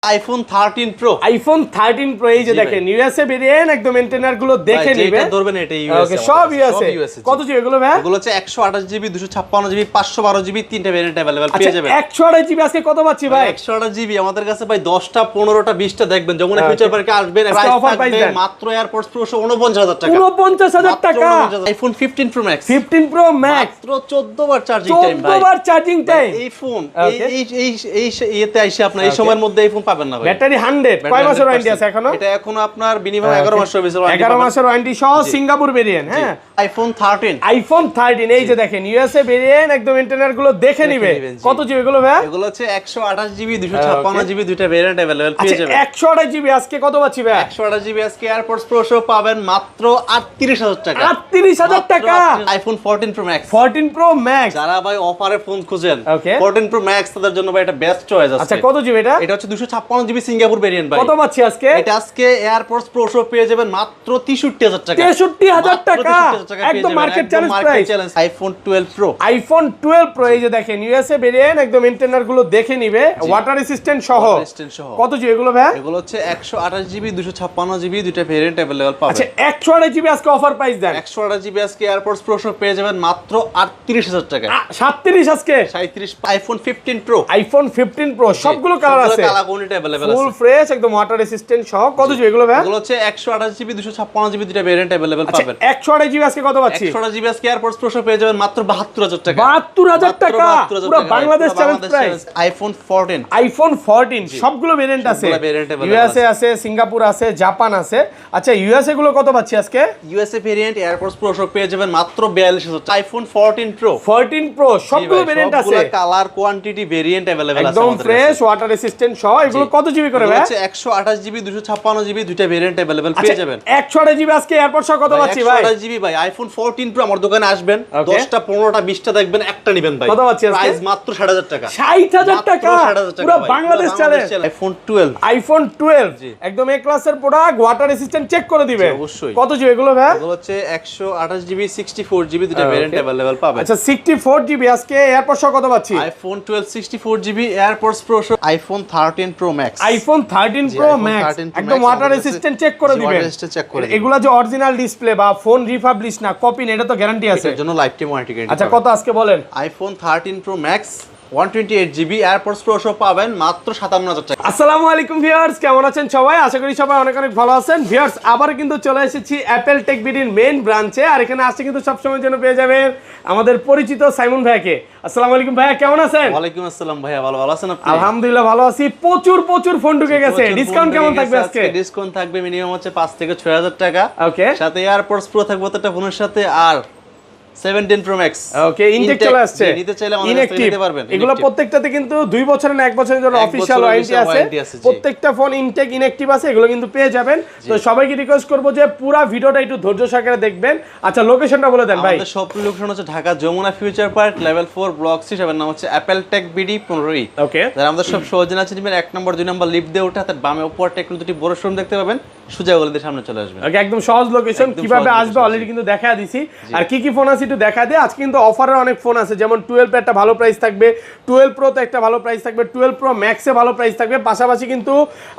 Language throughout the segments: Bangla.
আইফোন 13 প্রো এই যে দেখেন ইউএসএ ভেরিয়েন্ট একদম এন্টেনার গুলো দেখে নেবেন। এটা ধরবেন এটা ইউএসএ। ওকে সব ইউএসএ। কত জিবি এগুলো ভাই? এগুলো হচ্ছে 128 জিবি 256 জিবি 512 জিবি তিনটা ভেরিয়েন্ট अवेलेबल পেয়ে যাবেন। 128 জিবি আজকে কত পাচ্ছি ভাই? 128 জিবি আমাদের কাছে ভাই 10টা 15টা 20টা দেখবেন যমুনা ফিউচার পার্কে আসবেন প্রাইস থাকবে মাত্র এয়ারপডস প্রো 49000 টাকা। 49000 টাকা। IPhone 15 pro max 15 pro max মাত্র 14 বার চার্জিং টাইম ভাই। 14 বার চার্জিং টাইম। এই ফোন এই ইয়েতে আইসা আপনি এই সময়ের মধ্যে এই ফোন পাবেন না ভাই। ব্যাটারি 100 কয় মাসের ওয়ারেন্টি আছে এখনো? এটা এখনো আপনার মিনিমাম 11 মাসের সার্ভিস ওয়ারেন্টি 11 মাসের ওয়ারেন্টি সহ সিঙ্গাপুর ভেরিয়েন্ট। হ্যাঁ আইফোন 13 এই যে দেখেন ইউএসএ ভেরিয়েন্ট একদম ইন্টারনেট গুলো দেখে নিবে। কত জিবি এগুলো ভাই? এগুলো হচ্ছে 128 জিবি 256 জিবি দুইটা ভেরিয়েন্ট अवेलेबल পেয়ে যাবেন। 128 জিবি আজকে কত পাচ্ছি ভাই? 128 জিবি আজকে এয়ারপডস প্রো সহ পাবেন মাত্র 38000 টাকা। 38000 টাকা। IPhone 14 pro max 14 pro max যারা ভাই অফারে ফোন খুঁজেন 14 প্রো ম্যাক্স তাদের জন্য ভাই এটা বেস্ট চয়েস আছে। আচ্ছা কত জিবি এটা? এটা হচ্ছে 256 জিবি সিঙ্গাপুর ভেরিয়েন্ট ভাই। কত পাচ্ছি আজকে? এটা আজকে এয়ারপডস প্রো সহ পেয়ে যাবেন মাত্র 63000 টাকা। 63000 টাকা একদম market challenge price. IPhone 12 pro এই যে দেখেন ইউএসএ ভেরিয়েন্ট একদম ইন্টারনাল গুলো দেখে নিবে ওয়াটার রেসিস্ট্যান্ট সহ। কত জিবি এগুলো ভাই? এগুলো হচ্ছে 128 জিবি 256 জিবি দুইটা ভেরিয়েন্ট अवेलेबल পাবেন। আচ্ছা 128 জিবি আজকে অফার প্রাইস দেন। 128 জিবি আজকে এয়ারপডস প্রো সহ পেয়ে যাবেন মাত্র 38000 টাকা। 37 আজকে 37 আইফোন 15 প্রো সবগুলো কালার আছে কালার কোয়ালিটি अवेलेबल আছে ফুল ফ্রেশ একদম ওয়াটার রেসিস্ট্যান্ট সহ। কত জিবি এগুলো ভাই? এগুলো হচ্ছে 128 জিবি 256 জিবি দুইটা ভেরিয়েন্ট अवेलेबल পাবেন। 128 জিবি আজকে কত পাচ্ছি? 128 জিবি আজকে এয়ারপডস প্রো সহ পেয়ে যাবেন মাত্র 72000 টাকা। 72000 টাকা পুরো বাংলাদেশ চ্যালেঞ্জ প্রাইস। আইফোন 14 সবগুলো ভেরিয়েন্ট আছে। ইউএসএ আছে, সিঙ্গাপুর আছে, জাপান আছে। আচ্ছা ইউএসএ গুলো কত পাচ্ছি আজকে? ইউএসএ ভেরিয়েন্ট এয়ারপডস প্রো সহ পেয়ে যাবেন মাত্র 42000 টাকা। আইফোন 14 প্রো সবগুলো ভেরিয়েন্ট আছে। সবগুলো কালার কোয়ান্টিটি ভেরিয়েন্ট अवेलेबल আছে একদম ফ্রেশ ওয়াটার রেসিস্ট্যান্ট সহ। এগুলো কত জিবি করে ভাই? 128 জিবি 256 জিবি দুইটা ভেরিয়েন্ট अवेलेबल পেয়ে যাবেন। 128 জিবি আজকে এয়ারপড সহ কত পাচ্ছি ভাই? 128 জিবি ভাই আইফোন 14 প্রো আমার দোকানে আসবেন 10টা 15টা 20টা দেখবেন একটা নেবেন ভাই। কত পাচ্ছি আজকে? প্রাইস মাত্র 60000 টাকা। 60000 টাকা পুরো বাংলাদেশ চ্যালেঞ্জ। আইফোন 12 একদম এ ক্লাসের প্রোডাক্ট ওয়াটার রেসিস্ট্যান্ট চেক করে দিবে অবশ্যই। কত জিবি এগুলো ভাই? এগুলো হচ্ছে 128 জিবি 64 জিবি দুটো ভেরিয়েন্ট अवेलेबल পাবেন। আচ্ছা 64 জিবি আজকে এয়ারপড সহ কত পাচ্ছি? IPhone 12 64 GB AirPods pro iPhone 13 pro max একদম ওয়াটার রেসিস্ট্যান্ট চেক করে দিবে। এগুলা যে অরিজিনাল ডিসপ্লে বা ফোন রিফাবলিশ না কপি না এটা তো গ্যারান্টি আছে। এর জন্য লাইফ টাইম ওয়ারেন্টি গ্যারান্টি। আচ্ছা কত আজকে বলেন? IPhone 13 pro max 128 GB AirPods pro সহ পাবেন মাত্র 57000 টাকা। আসসালামু আলাইকুম ভিউয়ার্স, কেমন আছেন সবাই? আশা করি সবাই অনেক অনেক ভালো আছেন। ভিউয়ার্স আবার কিন্তু চলে এসেছি অ্যাপেল টেক বিডির মেইন ব্রাঞ্চে। আর এখানে আসছে কিন্তু সবসময়ের জন্য পেয়ে যাবেন আমাদের পরিচিত সাইমন ভাইকে। আসসালামু আলাইকুম ভাইয়া, কেমন আছেন? ওয়ালাইকুম আসসালাম ভাইয়া, ভালো আছেন আপনি? আলহামদুলিল্লাহ ভালো আছি। প্রচুর ফোন ঢুকে গেছে। ডিসকাউন্ট কেমন থাকবে আজকে? ডিসকাউন্ট থাকবে মিনিমাম হচ্ছে 5 থেকে 6000 টাকা। ওকে সাথে এয়ারপডস প্রো থাকবে প্রত্যেকটা ফোনের সাথে আর 17 প্রো ম্যাক্স। ওকে ইনটেক চলে আসছে। নিতে চাইলে আমাদের কাছ থেকে নিতে পারবেন। এগুলো প্রত্যেকটাতে কিন্তু 2 বছরের না 1 বছরের জন্য অফিশিয়াল ওয়ারেন্টি আছে। প্রত্যেকটা ফোন ইনটেক ইনঅ্যাক্টিভ আছে, এগুলো কিন্তু পেয়ে যাবেন। তো সবাইকে রিকোয়েস্ট করব যে পুরো ভিডিওটা একটু ধৈর্য সহকারে দেখবেন। আচ্ছা লোকেশনটা বলে দেন ভাই। আমাদের সব লোকেশন হচ্ছে Dhaka Jamuna future park level 4 block 6 এর নাম হচ্ছে অ্যাপেল টেক বিডি 15। ওকে যারা আমাদের সব সহজে আছে দিবেন 1 নম্বর 2 নম্বর লিফট দিয়ে উঠে হাতের বামে উপরে একটু দুটি বড় শোরুম দেখতে পাবেন, সোজা গলিতে সামনে চলে আসবেন। ওকে একদম সহজ লোকেশন। কিভাবে আসবে অলরেডি কিন্তু দেখায় দিছি। আর কি ফোন আছে একটু দেখা দে। আজকে কিন্তু অফারের অনেক ফোন আছে, যেমন 12 একটা ভালো প্রাইস থাকবে, 12 প্রো তে একটা ভালো প্রাইস থাকবে, 12 প্রো ম্যাক্সে ভালো প্রাইস থাকবে। পাশাপাশি কিন্তু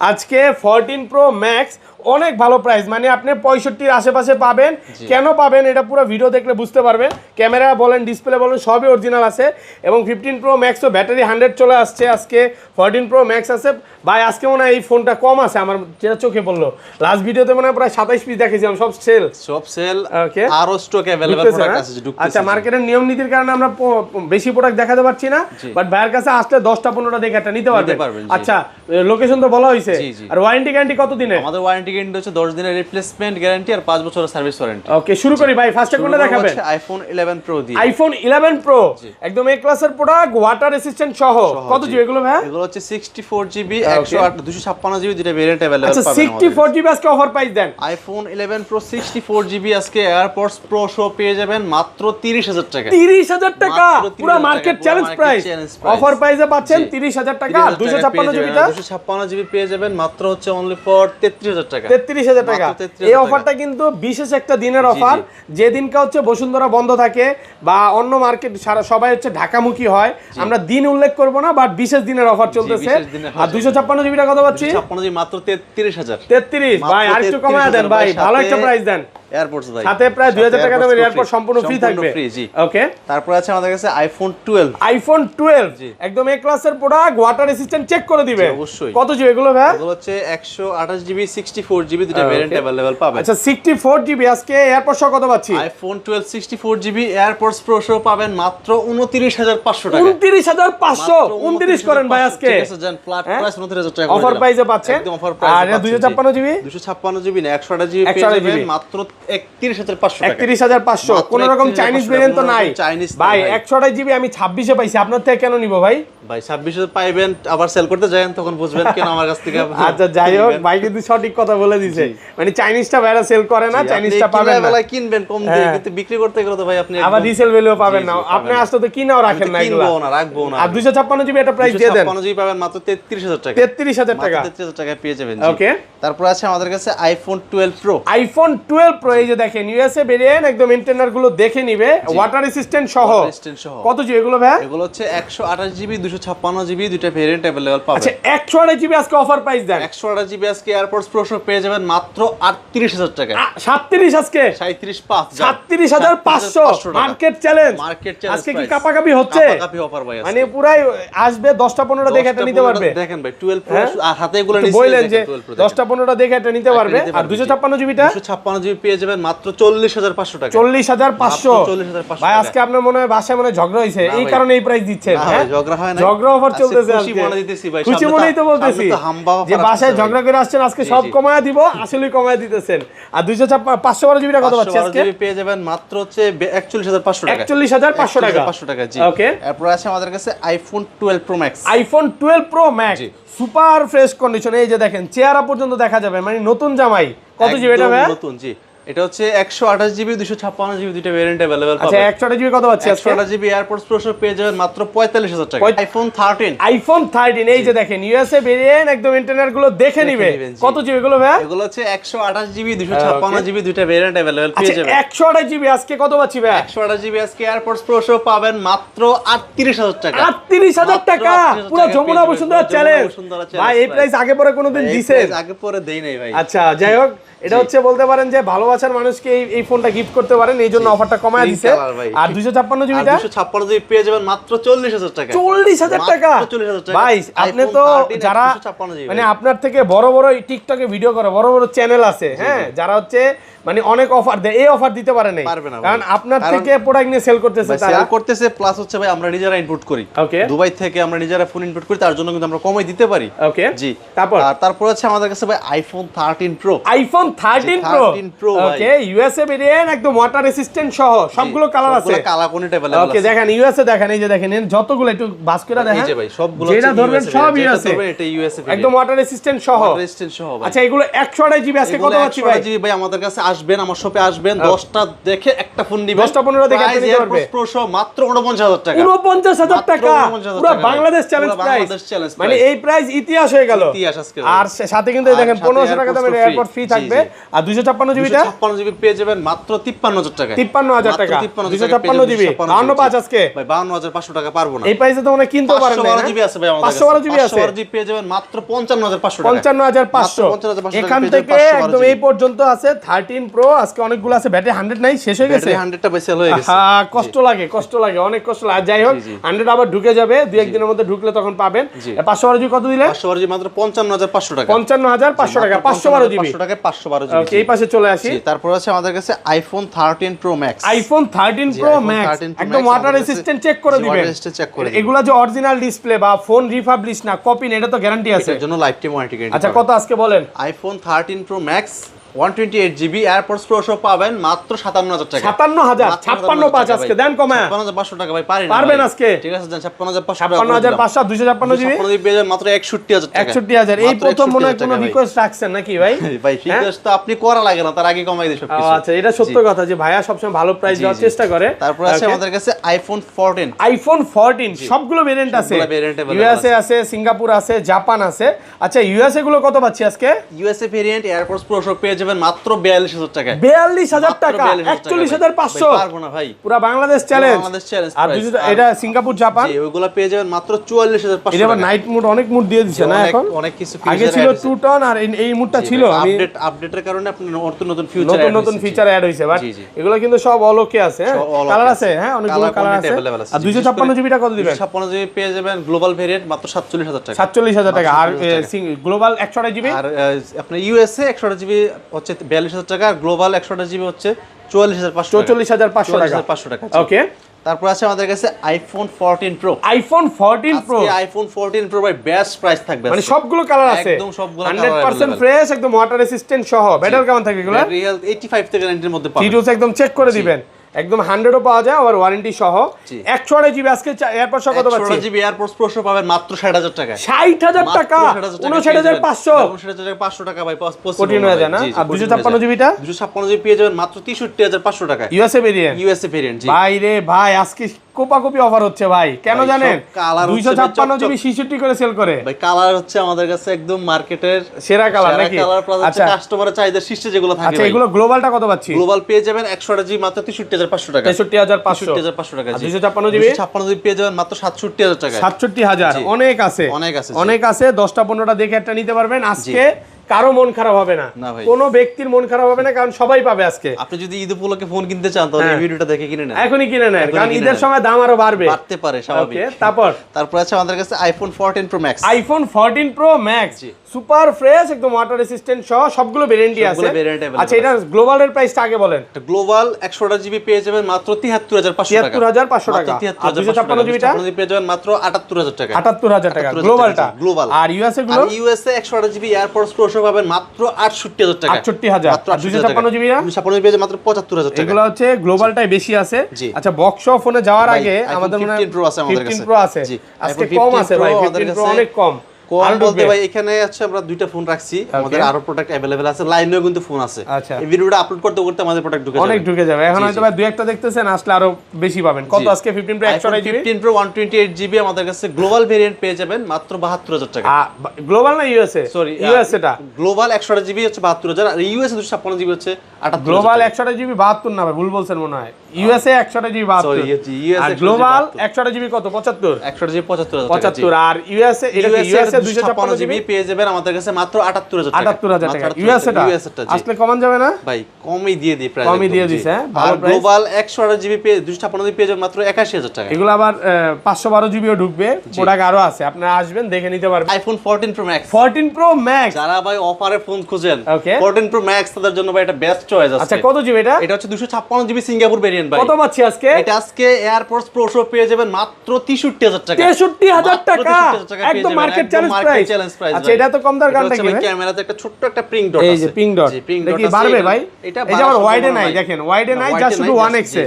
আজকে 14 প্রো ম্যাক্স অনেক ভালো প্রাইস, মানে আপনি 65 আশেপাশে পাবেন। কেন পাবেন এটা পুরো ভিডিও দেখলে বুঝতে পারবেন। ক্যামেরা বলেন ডিসপ্লে বলেন সবই অরিজিনাল আছে। এবং 15 প্রো ম্যাক্সও ব্যাটারি 100 চলে আসছে। আজকে 14 প্রো ম্যাক্স আছে ভাই। আজকে মনে হয় এই ফোনটা কম আছে, আমার যেটা চোখে পড়লো। লাস্ট ভিডিওতে মনে হয় প্রায় 27 পিস দেখেছিলাম, সব সেল। ওকে আরো স্টক अवेलेबल প্রোডাক্ট আছে যে ঢুকতেছে। আচ্ছা মার্কেটের নিয়ম নীতির কারণে আমরা বেশি প্রোডাক্ট দেখাতে পারছি না, বাট ভাইয়ের কাছে আসলে 10টা 15টা দেখে একটা নিতে পারবেন। আচ্ছা লোকেশন তো বলা হইছে। আর ওয়ারেন্টি গ্যারান্টি কত দিনের? আমাদের ওয়ারেন্টি গ্যারান্টি হচ্ছে 10 দিনের রিপ্লেসমেন্ট গ্যারান্টি আর 5 বছরের সার্ভিস ওয়ারেন্টি। ওকে শুরু করি ভাই। ফার্স্টে কোনটা দেখাবেন? আইফোন 11 প্রো দিয়ে। আইফোন 11 প্রো একদম এ ক্লাসের প্রোডাক্ট ওয়াটার রেসিস্ট্যান্ট সহ। কত জিবি এগুলো ভাই? এগুলো হচ্ছে 64 জিবি 108 256 জিবি দুটো ভেরিয়েন্ট अवेलेबल পাবেন। আচ্ছা 64 জিবি আজকে অফার প্রাইস দেন। আইফোন 11 প্রো 64 জিবি আজকে এয়ারপডস প্রো সহ পেয়ে যাবেন মাত্র 30,000 টাকা। 30,000 টাকা পুরো মার্কেট চ্যালেঞ্জ প্রাইস, অফার প্রাইসে পাচ্ছেন 30,000 টাকা। 256 জিবিটা 256 জিবি পেয়ে যাবেন মাত্র হচ্ছে অনলি ফর 33,000 টাকা। 33,000 টাকা। এই অফারটা কিন্তু বিশেষ একটা দিনের অফার, যে দিনটা হচ্ছে বসুন্ধরা বন্ধ থাকে বা অন্য মার্কেট সারা সবাই হচ্ছে ঢাকামুখী হয়, আমরা দিন উল্লেখ করব না, বাট বিশেষ দিনের অফার চলতেছে। আর 256 জিবিটা কত পাচ্ছি? 256 জিবি মাত্র 33,000। 33 ভাই আরেকটু কমায় দেন ভাই, ভালো একটা প্রাইস দেন। এয়ারপোর্টস ভাই সাথে প্রায় 2000 টাকা দামের এয়ারপোর্ট সম্পূর্ণ ফ্রি থাকবে। ওকে, তারপর আছে আমাদের কাছে আইফোন 12। আইফোন 12 একদম এ ক্লাসের প্রোডাক্ট, ওয়াটার রেসিস্ট্যান্ট চেক করে দিবে অবশ্যই। কত জিবি এগুলো ভাই? এগুলো হচ্ছে 128 জিবি 64 জিবি দুটো ভেরিয়েন্ট अवेलेबल পাবেন। আচ্ছা 64 জিবি আজকে এয়ারপোর্ট সহ কত পাচ্ছি? আইফোন 12 64 জিবি এয়ারপোর্টস প্রো সহ পাবেন মাত্র 29,500 টাকা। 29,500 29 করেন ভাই আজকে। ঠিক আছে জান, ফ্ল্যাট প্রাইস 29,000 টাকা অফার প্রাইসে পাচ্ছেন। একদম অফার প্রাইসে। আর 256 জিবি 256 জিবি না 128 জিবি পেয়ে যাবেন মাত্র 31,500 টাকা। 31,500 কোন রকম চাইনিজ ভেরিয়েন্ট তো নাই ভাই। 128 জিবি আমি 26 এ পাইছি, আপনার থেকে কেন নিব ভাই? ভাই 26 এ পাইবেন, আবার সেল করতে যাবেন তখন বুঝবেন কেন আমার কাছ থেকে। আচ্ছা যাই হোক, ভাই কিন্তু সঠিক কথা বলে দিয়েছে, মানে চাইনিজটা ভাইরা সেল করে না, চাইনিজটা পাবেন না। আপনি কিনবেন কম দিয়ে, কিন্তু বিক্রি করতে গেলে তো ভাই আপনি আবার রিসেল ভ্যালুও পাবেন না। আপনি আসলে তো কিনাও রাখেন না এগুলা। কিনবো না, রাখবো না। আর 256 জিবি এটা প্রাইস দিয়ে দেন। 256 জিবি পাবেন মাত্র 33,000 টাকা। 33,000 টাকা। 33,000 টাকায় পেয়ে যাবেন। ওকে, তারপর আছে আমাদের কাছে আইফোন 12 প্রো। আইফোন 12 প্রো এই যে দেখেন ইউএসএ ভেরিয়েন্ট, একদম ইন্টারনাল গুলো দেখে নিবে, ওয়াটার রেসিস্ট্যান্ট সহ। কত জিবি এগুলো ভাই? এগুলো হচ্ছে 128 জিবি 256 জিবি দুটো ভেরিয়েন্ট अवेलेबल পাবেন। আচ্ছা 128 জিবি আজকে অফার প্রাইস দেন। 128 জিবি আজকে এয়ারপোর্টস প্রো সহ পেয়ে যাবেন মাত্র 38,000 টাকা। 37 আজকে 37,500 মার্কেট চ্যালেঞ্জ। আজকে কি কাপাকাপি হচ্ছে? কাপাকাপি অফার ভাই মানে পুরাই আসবে 10টা 15টা দেখে এটা নিতে পারবে। দেখেন ভাই 12 প্রো আর হাতে এগুলো নিচে বললেন যে 10টা 15টা দেখে এটা নিতে পারবে। আর 256 জিবিটা 256 জিবি পেয়ে যাবেন মাত্র 40,500 টাকা। 40,500 ভাই। আজকে আপনার মনে হয় বাসায় মনে হয় ঝগড়া হইছে, এই কারণে এই প্রাইস দিচ্ছেন। হ্যাঁ ঝগড়া হয় না, ঝগড়া অফার চলতেছে আজকে। খুশি মনে দিতেছি ভাই, খুশি মনেই তো বলতেছি যে বাসায় ঝগড়া করে আসছেন, আজকে সব কমায়া দিব, আসলেই কমায়া দিতেছেন। আর 512 জিবিটা কত পাচ্ছি আজকে? জিবি পেয়ে যাবেন মাত্র হচ্ছে 41,500 টাকা। 41,500 টাকা। 500 টাকা জি। ওকে, এরপর আছে আমাদের কাছে iPhone 12 pro max. IPhone 12 pro max super fresh condition, এই যে দেখেন চেহারা পর্যন্ত দেখা যাবে, মানে নতুন জামাই। কত জিবি এটা ভাই? নতুন জি। এটা হচ্ছে 128 জিবি 256 জিবি দুটো ভেরিয়েন্ট अवेलेबल পাবেন। আচ্ছা 128 জিবি কত পাচ্ছি আজকে? 128 জিবি এয়ারপোর্টস প্রো সহ পেয়ে যাবেন মাত্র 45,000 টাকা। আইফোন 13। আইফোন 13 এই যে দেখেন ইউএসএ ভেরিয়েন্ট, একদম ইন্টারনাল গুলো দেখে নিবে। কত জিবি এগুলো ভাই? এগুলো হচ্ছে 128 জিবি 256 জিবি দুটো ভেরিয়েন্ট अवेलेबल পেয়ে যাবেন। 128 জিবি আজকে কত পাচ্ছি ভাই? 128 জিবি আজকে এয়ারপোর্টস প্রো সহ পাবেন মাত্র 38,000 টাকা। 38,000 টাকা পুরো যমুনা বসুন্ধরা চ্যালেঞ্জ ভাই। এই প্রাইস আগে পরে কোনোদিন দিছেন? আগে পরে দেই নাই ভাই। আচ্ছা যাই হোক, এটা হচ্ছে বলতে পারেন যে ভালোবাসার মানুষকে এই ফোনটা গিফট করতে পারেন, এই জন্য অফারটা কমায় দিছে। আর 256 জিবিটা 256 জিবি পেয়ে যাবেন মাত্র 40,000 টাকা। 40,000 টাকা ভাই। আপনি তো যারা মানে আপনার থেকে বড় বড় টিকটকে ভিডিও করে, বড় বড় চ্যানেল আছে, হ্যাঁ, যারা হচ্ছে মানে অনেক অফার দেয়, এই অফার দিতে পারে না, কারণ আপনার থেকে প্রোডাক্ট নিয়ে সেল করতেছে, তারা সেল করতেছে। প্লাস হচ্ছে ভাই আমরা নিজেরা ইনপুট করি, ওকে, দুবাই থেকে আমরা নিজেরা ফোন ইনপুট করি, তার জন্য কিন্তু আমরা কমাই দিতে পারি। ওকে জি। তারপর হচ্ছে আমাদের কাছে ভাই আইফোন 13 প্রো। আইফোন 13 প্রো ওকে, ইউএসএ ভেরিয়েন্ট, একদম ওয়াটার রেসিস্ট্যান্ট সহ, সবগুলো কালার আছে, কালার কোনটা अवेलेबल আছে। ওকে দেখেন ইউএসএ দেখেন, এই যে দেখেন যতগুলো একটু বাস করে দেখেন, এই যে ভাই সবগুলো যেটা ধরবেন সব ইউএসএ, এটা ইউএসএ একদম ওয়াটার রেসিস্ট্যান্ট সহ। আচ্ছা এগুলো 128 জিবি আজকে কত পাচ্ছি ভাই? 128 জিবি ভাই আমাদের কাছে আসবেন, আমার শপে আসবেন, 10টা দেখে একটা ফোন দিবেন, 10টা 15টা দেখে একটা নিতে পারবে। প্রো সহ মাত্র 49,000 টাকা। 49,000 টাকা পুরো বাংলাদেশ চ্যালেঞ্জ প্রাইস, মানে এই প্রাইস ইতিহাস হয়ে গেল। আর সাথে কিন্তু দেখেন 1500 টাকা দামের এয়ারপোর্ট ফ্রি থাকবে। আর 256 জিবিটা 256 জিবি পেয়ে যাবেন মাত্র 53,000 টাকা। 53,000 টাকা 256 জিবি 52 আজকে ভাই 52,500 টাকা পারবো না এই প্রাইসে, তো মনে কিনতে পারেন না। 512 জিবি আছে ভাই আমাদের কাছে, 512 জিবি আছে, 512 জিবি পেয়ে যাবেন মাত্র 55,500 টাকা। 55,500 এখান থেকে একদম এই পর্যন্ত আছে 13 প্রো। আজকে অনেকগুলো আছে, ব্যাটারি 100 নাই, শেষ হয়ে গেছে। 100টা সেল হয়ে গেছে। হ্যাঁ কষ্ট লাগে, অনেক কষ্ট লাগে। যাই হোক 100 আবার ঢুকে যাবে, 2-1 দিনের মধ্যে ঢুকলে তখন পাবেন। 512 জিবি কত দিলে? 512 জিবি মাত্র 55,500 টাকা। 55,500 টাকা 512 জিবি। 500 টাকা 512 জিবি। ওকে এই পাশে চলে আসি। তারপর আছে আমাদের কাছে iPhone 13 pro max. IPhone 13 pro max একদম ওয়াটার রেসিস্ট্যান্ট চেক করে দিবেন। এগুলা যে অরিজিনাল ডিসপ্লে বা ফোন রিফাবলিশ না কপি না, এটা তো গ্যারান্টি আছে, এর জন্য লাইফ টাইম ওয়ারেন্টি গ্যারান্টি। আচ্ছা কত আজকে বলেন? IPhone 13 pro max 128GB AirPods pro সহ পাবেন মাত্র 57000 টাকা। 57000 565 আজকে দেন কমা 56500 টাকা ভাই পারবেন আজকে? ঠিক আছে দেন 56500 56500 256GB পেয়ে যাবেন মাত্র 61000 টাকা। 61000 এই প্রথম মনে হয় কোনো রিকোয়েস্ট রাখছেন নাকি ভাই? ভাই রিকোয়েস্ট তো আপনি করা লাগে না, তার আগে কমাই দিই সবকিছু। আচ্ছা এটা সত্য কথা যে ভাইয়া সবসময় ভালো প্রাইস দেওয়ার চেষ্টা করে। তারপর আছে আমাদের কাছে আইফোন 14 সবগুলো ভেরিয়েন্ট আছে, ইউএসএ আছে, সিঙ্গাপুর আছে, জাপান আছে। আচ্ছা ইউএসএ গুলো কত পাচ্ছি আজকে? ইউএসএ ভেরিয়েন্ট এয়ারপডস প্রো সহ পেয়ে যাবেন মাত্র 42000 টাকা। 42000 টাকা 41500 পারবো না ভাই, পুরো বাংলাদেশ চ্যালেঞ্জ। আর এটা সিঙ্গাপুর জাপান ওইগুলো পেয়ে যাবেন মাত্র 44500 এটা নাইট মোড অনেক মোড দিয়ে দিচ্ছে না এখন? অনেক কিছু আগে ছিল 2 টন আর এই মোডটা ছিল আমি আপডেটের কারণে আপনি নতুন ফিচার অ্যাড হইছে বাট এগুলো কিন্তু সব অলোকে আছে, কালার আছে, হ্যাঁ অনেকগুলো কালার আছে। আর 256GB টা কত দিবেন? 256GB পেয়ে যাবেন গ্লোবাল ভেরিয়েন্ট মাত্র 47000 টাকা। 47000 টাকা। আর গ্লোবাল 128GB আর আপনার ইউএসএ 128GB হচ্ছে 42000 টাকা, আর গ্লোবাল 128GB হচ্ছে 44500 টাকা। ওকে তারপর আছে আমাদের কাছে iPhone 14 pro. IPhone 14 pro, iPhone 14 pro ভাই বেস্ট প্রাইস থাকবে, মানে সবগুলো কালার আছে, একদম সবগুলো 100% ফ্রেশ, একদম ওয়াটার রেসিস্ট্যান্ট সহ। ব্যাটারি কেমন থাকে এগুলো? রিয়েল 85 থেকে 90 এর মধ্যে পাবেন। টিটুস একদম চেক করে দিবেন, একদম 100 ও পাওয়া যায় আর ওয়ারেন্টি সহ। 128GB আজকে এয়ারপডস কত পাচ্ছি? 128GB এয়ারপডস প্রো সহ পাবেন মাত্র 60000 টাকা। 60000 টাকা 59500 59500 টাকা ভাই কঠিন হয়ে যায় না? আর 256GB টা 256GB পেয়ে যাবেন মাত্র 63500 টাকা। ইউএসএ ভেরিয়েন্ট জি ভাই রে ভাই আজকে কোপাকপি অফার হচ্ছে ভাই, কেন জানেন? 256GB 66 করে সেল করে ভাই। কালার হচ্ছে আমাদের কাছে একদম মার্কেটের সেরা কালার নাকি? আচ্ছা কাস্টমারের চাহিদার শীর্ষে যেগুলো থাকে। আচ্ছা এগুলো গ্লোবালটা কত পাচ্ছি? গ্লোবাল পেয়ে যাবেন 128GB মাত্র 63500 টাকা। 63500 টাকা। 256GB পেয়ে যাবেন মাত্র 67000 টাকা। 67000 অনেক আছে, অনেক আছে। 10টা 15টা দেখে একটা নিতে পারবেন আজকে। কারো মন খারাপ হবে না, কোনো ব্যক্তির মন খারাপ হবে না, কারণ সবাই পাবে আজকে। আপনি যদি ঈদ উপলক্ষে ফোন কিনতে চান তাহলে এই ভিডিওটা দেখে কিনে নেন, এখনই কিনে নেন, কারণ ঈদের সময় দাম আরো বাড়তে পারে স্বাভাবিক। তারপর আছে আমাদের কাছে iPhone 14 pro max. IPhone 14 pro max super fresh, একদম ওয়াটার রেসিস্ট্যান্ট সহ সবগুলো ভেরিয়েন্টই আছে। আচ্ছা এটা গ্লোবালের প্রাইসটা আগে বলেন। গ্লোবাল 128GB পেয়ে যাবেন মাত্র 73500 টাকা। 73500 টাকা। আর 256GB টা পেয়ে যাবেন মাত্র 78000 টাকা। 78000 টাকা গ্লোবালটা। আর ইউএসএ গুলো? ইউএসএ 128GB এয়ারপডস প্রো সহ পাবেন মাত্র 68000 টাকা। 68000। আর 256GB টা? 256GB পেয়ে যাবেন মাত্র 75000 টাকা। এগুলো হচ্ছে গ্লোবালটাই বেশি আছে। আচ্ছা বক্স ফোনে যাওয়ার আগে আমাদের মনে হয় 15 প্রো আছে আমাদের কাছে। 15 প্রো আছে আজকে কম আছে ভাই, 15 প্রো অনেক কম। আর বলতে ভাই এখানে আছে আমরা দুইটা ফোন রাখছি, আমাদের আরো প্রোডাক্ট अवेलेबल আছে, লাইনেও কিন্তু ফোন আছে। এই ভিডিওটা আপলোড করতে করতে আমাদের প্রোডাক্ট ঢুকে যাবে। এখন হয়তো ভাই দুই একটা দেখতেছেন, আসলে আরো বেশি পাবেন। কত আজকে 15 প্রো 128GB? 15 প্রো 128GB আমাদের কাছে গ্লোবাল ভেরিয়েন্ট পেয়ে যাবেন মাত্র 72000 টাকা। গ্লোবাল না ইউএসএ? সরি ইউএসএ টা গ্লোবাল 128GB হচ্ছে 72000 আর ইউএসএ 256GB হচ্ছে 78000। গ্লোবাল 128GB 72 না ভাই, ভুল বলছেন মনে হয়। ইউএসএ 128GB 72 আর গ্লোবাল 128GB কত? 75। 128GB 75000 টাকা। 75 আর ইউএসএ এটা ইউএসএ 256GB পেয়ে যাবেন আমাদের কাছে মাত্র 78000 টাকা। 78000 টাকা ইউএসএ টা আসলে কমান যাবে না ভাই? কমই দিয়ে দিই প্রাইস, কমই দিয়ে দিছে। ভালো প্রাইস। গ্লোবাল 128GB পেয়ে 256GB পেয়ে যাবেন মাত্র 81000 টাকা। এগুলো আবার 512GB ও ঢুকবে, প্রোডাক্ট আরো আছে, আপনারা আসবেন দেখে নিতে পারবেন। IPhone 14 pro max. 14 pro max যারা ভাই অফারে ফোন খুঁজেন 14 প্রো ম্যাক্স তাদের জন্য ভাই এটা বেস্ট চয়েস আছে। আচ্ছা কত জিবি এটা? এটা হচ্ছে 256GB সিঙ্গাপুর ভেরিয়েন্ট ভাই। কত পাচ্ছি আজকে? এটা আজকে এয়ারপডস প্রো সহ পেয়ে যাবেন মাত্র 63000 টাকা। 63000 টাকা একদম মার্কেট চ্যালেঞ্জ প্রাইস। আচ্ছা এটা তো কম দার গানটা কি ভাই? ক্যামেরাতে একটা ছোট্ট একটা পিং ডট আছে, এই যে পিং ডট, দেখি বাড়বে ভাই? এই যে আবার ওয়াইডে নাই, দেখেন ওয়াইডে নাই, যা শুধু 1x এ।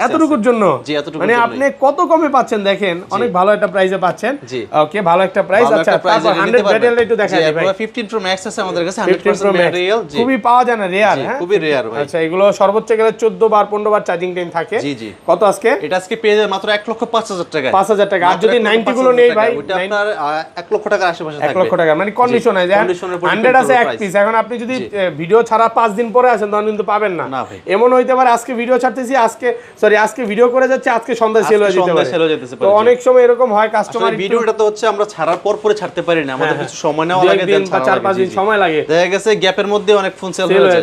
এতটুকুর জন্য মানে আপনি কত কমে পাচ্ছেন দেখেন, অনেক ভালো একটা প্রাইসে পাচ্ছেন। ওকে ভালো একটা প্রাইস। আচ্ছা তারপর 100 ব্যাটারি একটু দেখাই দিই ভাই। 15 প্রো ম্যাক্স আছে আমাদের কাছে 100% ব্যাটারি, খুবই পাওয়া যায় না, রেয়ার। হ্যাঁ খুবই রেয়ার ভাই। আচ্ছা এগুলো সর্বোচ্চ গেলে 14 বার 15 বার চার্জিং টাইম থাকে। কত আজকে? এটা আজকে পেয়ে যাবেন মাত্র 1,05,000 টাকা। 5000 টাকা। আর যদি 90 গুলো নেই ভাই, ওটা আপনার 1 লক্ষ টাকার আশেপাশে থাকবে। 1 লক্ষ টাকা মানে কন্ডিশন আছে। 100 আছে এক পিস। এখন আপনি যদি ভিডিও ছাড়া 5 দিন পরে আসেন তখন কিন্তু পাবেন না। এমন হইতে পারে আজকে ভিডিও ছাড়তেছি, আজকে ভিডিও করে যাচ্ছে, আজকে সন্ধ্যায় সেল হয়ে যেতে পারে। তো অনেক সময় এরকম হয় কাস্টমার। ভিডিওটা তো হচ্ছে আমরা ছাড়ার পরে ছাড়তে পারি না, আমাদের কিছু সময় নেওয়া লাগে, 4-5 দিন সময় লাগে। দেখা গেছে গ্যাপের মধ্যে অনেক ফোন সেল হয়ে যায়।